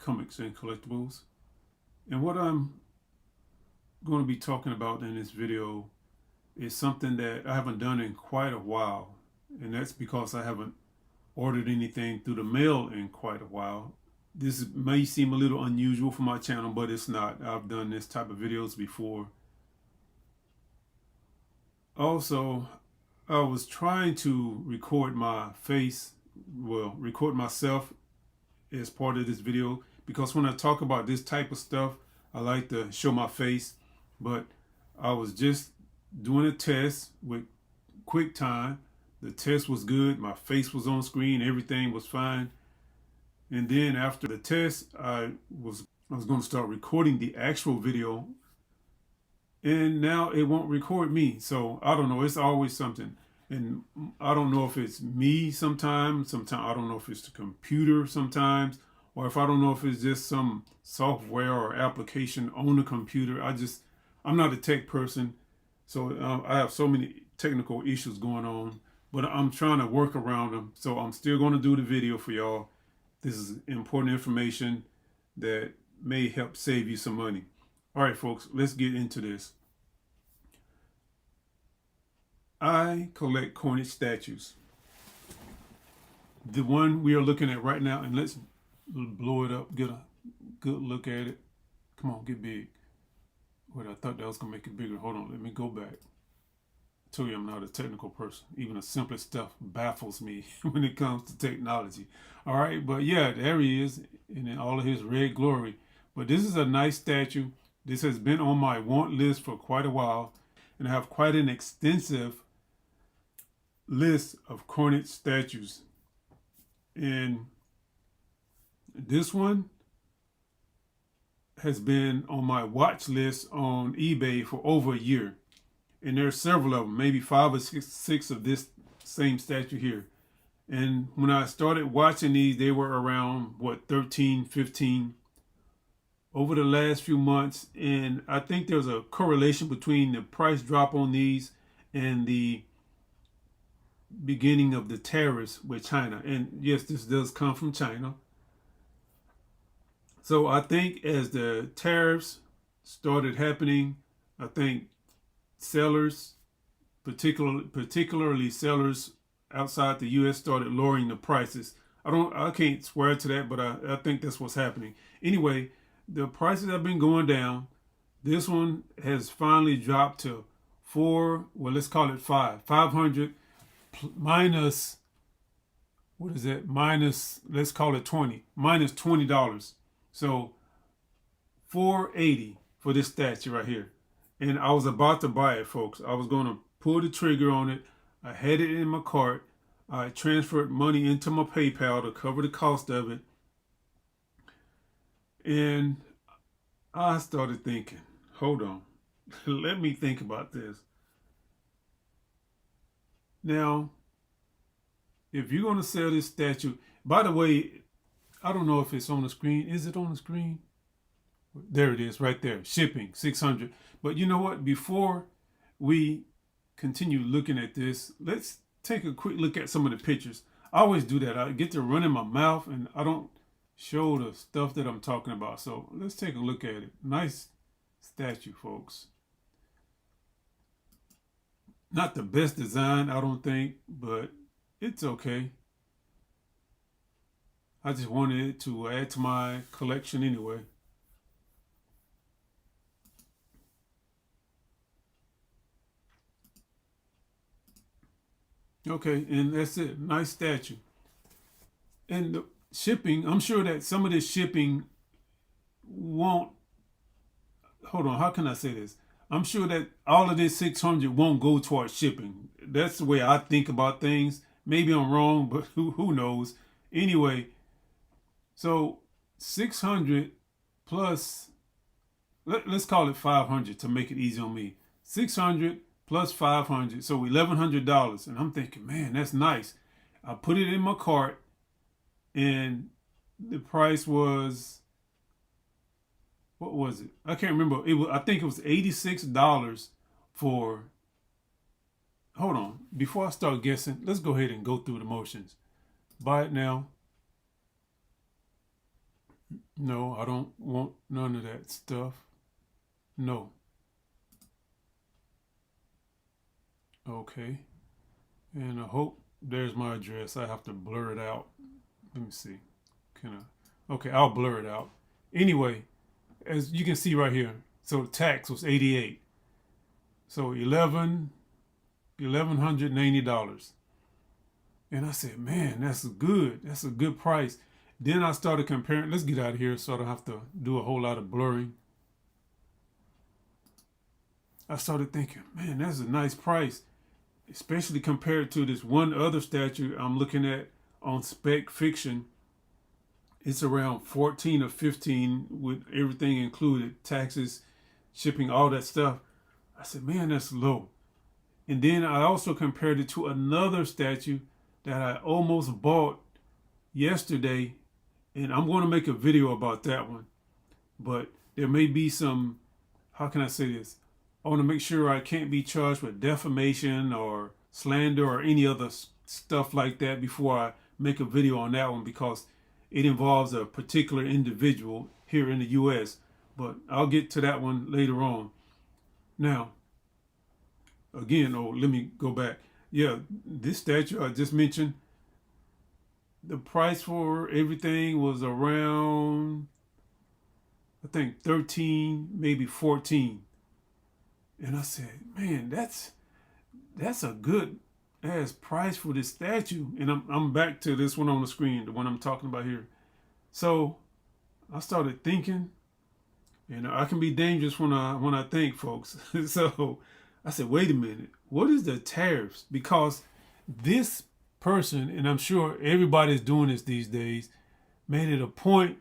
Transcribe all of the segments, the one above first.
comics and collectibles. And what I'm going to be talking about in this video is something that I haven't done in quite a while. And that's because I haven't ordered anything through the mail in quite a while. This may seem a little unusual for my channel, but it's not. I've done this type of videos before. Also, I was trying to record my face, well, record myself as part of this video, because when I talk about this type of stuff, I like to show my face. But I was just doing a test with QuickTime. The test was good. My face was on screen. Everything was fine. And then after the test, I was going to start recording the actual video. And now it won't record me. So I don't know. It's always something. And I don't know if it's me sometimes. I don't know if it's the computer sometimes. Or if I don't know if it's just some software or application on the computer. I'm not a tech person. So I have so many technical issues going on. But I'm trying to work around them. So I'm still going to do the video for y'all. This is important information that may help save you some money. All right, folks, let's get into this. I collect coinage statues. The one we are looking at right now, and let's blow it up, get a good look at it. Come on, get big. Wait, I thought that was going to make it bigger. Hold on, let me go back. I told you I'm not a technical person. Even the simplest stuff baffles me when it comes to technology. All right, but yeah, there he is in all of his red glory. But this is a nice statue. This has been on my want list for quite a while, and I have quite an extensive list of coinage statues. And this one has been on my watch list on eBay for over a year. And there are several of them, maybe 5 or 6 of this same statue here. And when I started watching these, they were around, what, 13, 15 over the last few months. And I think there's a correlation between the price drop on these and the beginning of the tariffs with China. And yes, this does come from China. So I think as the tariffs started happening, I think sellers, particularly sellers outside the U.S., started lowering the prices. I can't swear to that, but I think that's what's happening. Anyway, the prices have been going down. This one has finally dropped to 4, well, let's call it 500 minus, what is that? Minus, let's call it 20, minus $20. So $480 for this statue right here. And I was about to buy it, folks. I was going to pull the trigger on it. I had it in my cart. I transferred money into my PayPal to cover the cost of it. And I started thinking, hold on, let me think about this. Now, if you're going to sell this statue, by the way, I don't know if it's on the screen. Is it on the screen? There it is right there. Shipping, $600. But you know what? Before we continue looking at this, let's take a quick look at some of the pictures. I always do that. I get to run in my mouth and I don't show the stuff that I'm talking about. So let's take a look at it. Nice statue, folks. Not the best design, I don't think, but it's okay. I just wanted it to add to my collection anyway. Okay, and that's it. Nice statue. And the shipping, I'm sure that some of this shipping won't, hold on, how can I say this? I'm sure that all of this 600 won't go towards shipping. That's the way I think about things. Maybe I'm wrong, but who knows? Anyway, so 600 plus, let's call it 500 to make it easy on me. 600 plus 500, so $1,100. And I'm thinking, man, that's nice. I put it in my cart, and the price was, what was it? I can't remember. I think it was $86 for, hold on. Before I start guessing, let's go ahead and go through the motions. Buy it now. No, I don't want none of that stuff. No. Okay. And I hope there's my address. I have to blur it out. Let me see. Can I? Okay, I'll blur it out. Anyway, as you can see right here, so the tax was 88. So $1,190. And I said, man, that's good. That's a good price. Then I started comparing. Let's get out of here so I don't have to do a whole lot of blurring. I started thinking, man, that's a nice price, especially compared to this one other statue I'm looking at on Spec Fiction. It's around 14 or 15 with everything included, taxes, shipping, all that stuff. I said, man, that's low. And then I also compared it to another statue that I almost bought yesterday, and I'm going to make a video about that one. But there may be some, how can I say this? I want to make sure I can't be charged with defamation or slander or any other stuff like that before I make a video on that one, because it involves a particular individual here in the U.S. But I'll get to that one later on. Now, again, let me go back. Yeah, this statue I just mentioned, the price for everything was around, I think 13, maybe 14. And I said, man, that's a good ass price for this statue. And I'm back to this one on the screen, the one I'm talking about here. So I started thinking, and I can be dangerous when I think, folks. So I said, wait a minute, what is the tariffs? Because this person, and I'm sure everybody's doing this these days, made it a point.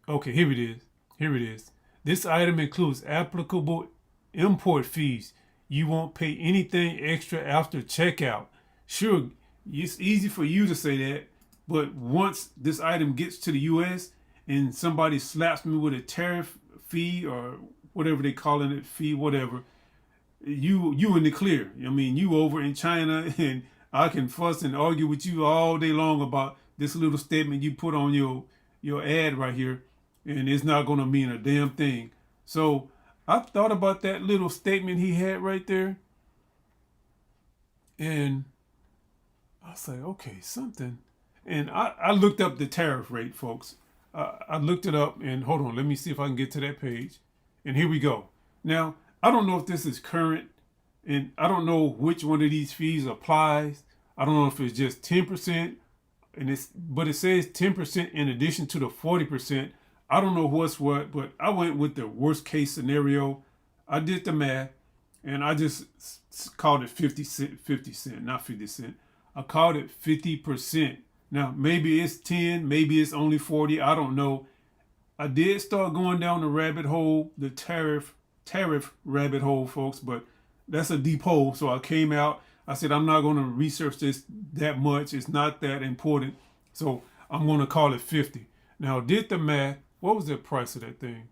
Okay, here it is. Here it is. This item includes applicable import fees. You won't pay anything extra after checkout. Sure, it's easy for you to say that, but once this item gets to the U.S. and somebody slaps me with a tariff fee or whatever they calling it, fee, whatever, you in the clear. I mean, you over in China, and I can fuss and argue with you all day long about this little statement you put on your ad right here, and it's not going to mean a damn thing. So I thought about that little statement he had right there, and I was like, okay, something. And I looked up the tariff rate, folks. I looked it up, and hold on, let me see if I can get to that page. And here we go. Now, I don't know if this is current, and I don't know which one of these fees applies. I don't know if it's just 10%, but it says 10% in addition to the 40%. I don't know what's what, but I went with the worst case scenario. I did the math, and I just called it 50 cent, not 50 cent. I called it 50%. Now, maybe it's 10, maybe it's only 40, I don't know. I did start going down the rabbit hole, the tariff rabbit hole, folks, but that's a deep hole. So I came out. I said, I'm not going to research this that much. It's not that important. So I'm going to call it 50. Now, did the math. What was the price of that thing?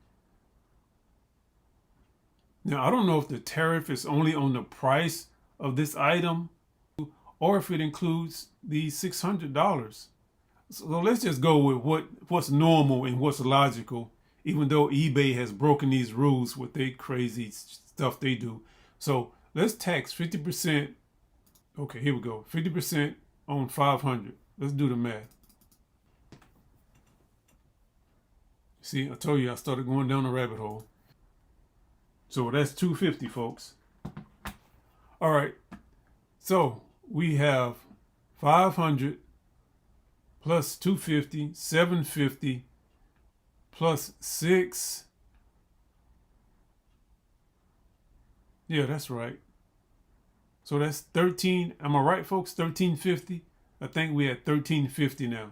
Now, I don't know if the tariff is only on the price of this item or if it includes the $600. So let's just go with what's normal and what's logical, even though eBay has broken these rules with their crazy stuff they do. So let's tax 50%. Okay, here we go. 50% on 500. Let's do the math. See, I told you I started going down the rabbit hole. So that's 250, folks. All right. So we have 500 plus 250, 750 plus 6. Yeah, that's right. So that's 13. Am I right, folks? 1350. I think we at 1350 now.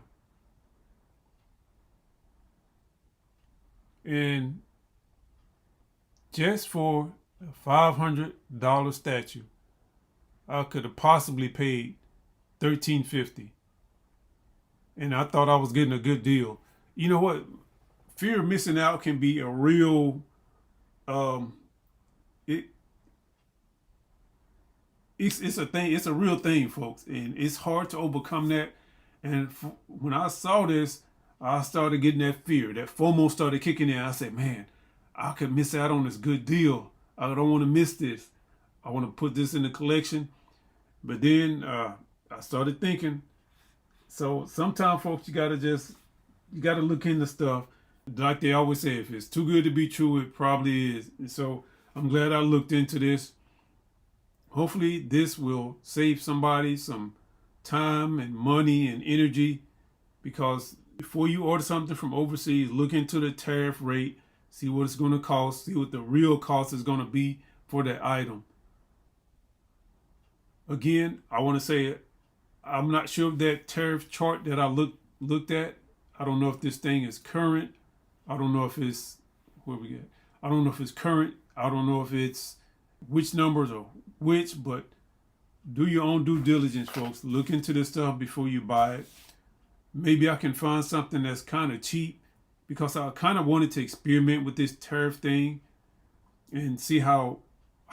And just for a $500 statue, I could have possibly paid $13.50. And I thought I was getting a good deal. You know what? Fear of missing out can be a real it it's a thing. It's a real thing, folks, and it's hard to overcome that. And when I saw this, I started getting that fear. That FOMO started kicking in. I said, man, I could miss out on this good deal. I don't want to miss this. I want to put this in the collection. But then I started thinking. So sometimes, folks, you gotta look into stuff. Like they always say, if it's too good to be true, it probably is. And so I'm glad I looked into this. Hopefully this will save somebody some time and money and energy, because before you order something from overseas, look into the tariff rate, see what it's going to cost, see what the real cost is going to be for that item. Again, I want to say I'm not sure of that tariff chart that I looked at. I don't know if this thing is current. I don't know if it's I don't know if it's current. I don't know if it's which numbers are which, but do your own due diligence, folks. Look into this stuff before you buy it. Maybe I can find something that's kind of cheap, because I kind of wanted to experiment with this tariff thing and see how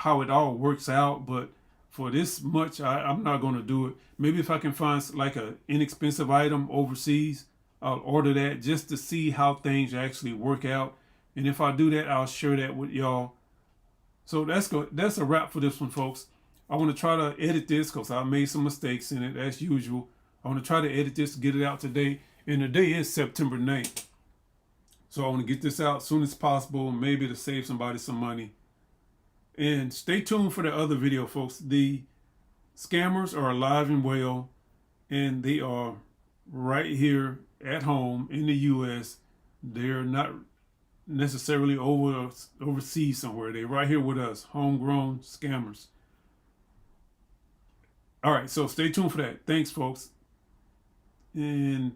it all works out. But for this much, I'm not going to do it. Maybe if I can find like an inexpensive item overseas, I'll order that just to see how things actually work out. And if I do that, I'll share that with y'all. So that's a wrap for this one, folks. I want to try to edit this because I made some mistakes in it, as usual. I want to try to edit this to get it out today. And today is September 9th. So I want to get this out as soon as possible, maybe to save somebody some money. And stay tuned for the other video, folks. The scammers are alive and well, and they are right here at home in the U.S. They're not necessarily overseas somewhere. They're right here with us, homegrown scammers. All right, so stay tuned for that. Thanks, folks. And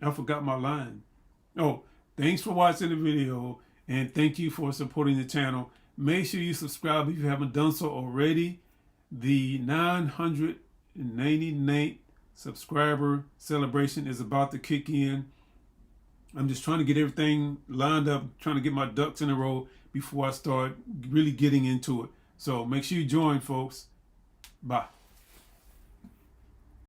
I forgot my line. Oh, thanks for watching the video, and thank you for supporting the channel. Make sure you subscribe if you haven't done so already. The 999th subscriber celebration is about to kick in. I'm just trying to get everything lined up, trying to get my ducks in a row before I start really getting into it. So make sure you join, folks. Bye.